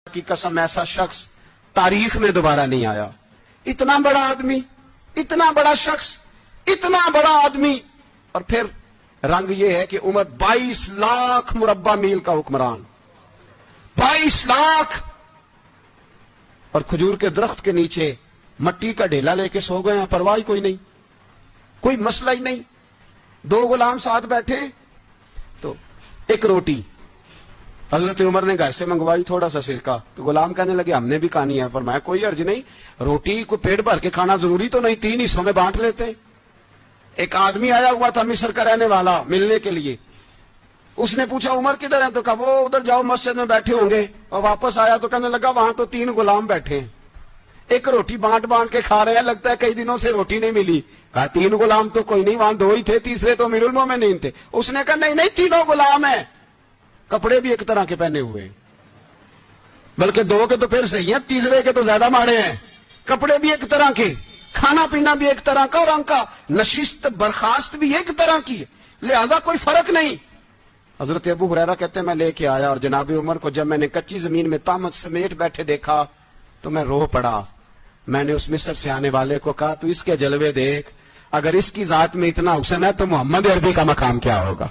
की कसम ऐसा शख्स तारीख में दोबारा नहीं आया। इतना बड़ा आदमी, इतना बड़ा शख्स, इतना बड़ा आदमी, और फिर रंग ये है कि उमर 22 लाख मुरब्बा मील का हुक्मरान, 22 लाख, और खजूर के दरख्त के नीचे मट्टी का ढेला लेके सो गए हैं, परवाह ही कोई नहीं, कोई मसला ही नहीं। दो गुलाम साथ बैठे तो एक रोटी हजरत उमर ने घर से मंगवाई, थोड़ा सा सिरका, तो गुलाम कहने लगे हमने भी खानी है। फरमाया कोई अर्ज नहीं, रोटी को पेट भर के खाना जरूरी तो नहीं, 3 हिस्सों में बांट लेते। एक आदमी आया हुआ था मिस्र का रहने वाला, मिलने के लिए। उसने पूछा उमर किधर है, तो कहा वो उधर जाओ मस्जिद में बैठे होंगे। और वापस आया तो कहने लगा वहां तो 3 गुलाम बैठे हैं, एक रोटी बांट बांट के खा रहे हैं, लगता है कई दिनों से रोटी नहीं मिली। कहा 3 गुलाम तो कोई नहीं, वहां 2 ही थे, तीसरे तो अमीरुल मोमिनीन थे। उसने कहा नहीं नहीं, 3 गुलाम है, कपड़े भी एक तरह के पहने हुए, बल्कि 2 के तो फिर सही है, तीसरे के तो ज्यादा माड़े हैं। कपड़े भी एक तरह के, खाना पीना भी एक तरह का, और उनका नशिस्त बर्खास्त भी एक तरह की, लिहाजा कोई फर्क नहीं। हजरत अबू हुरैरा कहते हैं मैं लेके आया, और जनाब उमर को जब मैंने कच्ची जमीन में तामत समेट बैठे देखा तो मैं रो पड़ा। मैंने उस मिस्र से आने वाले को कहा तू इसके जलवे देख, अगर इसकी जात में इतना हुस्न है तो मोहम्मद अरबी का मकाम क्या होगा।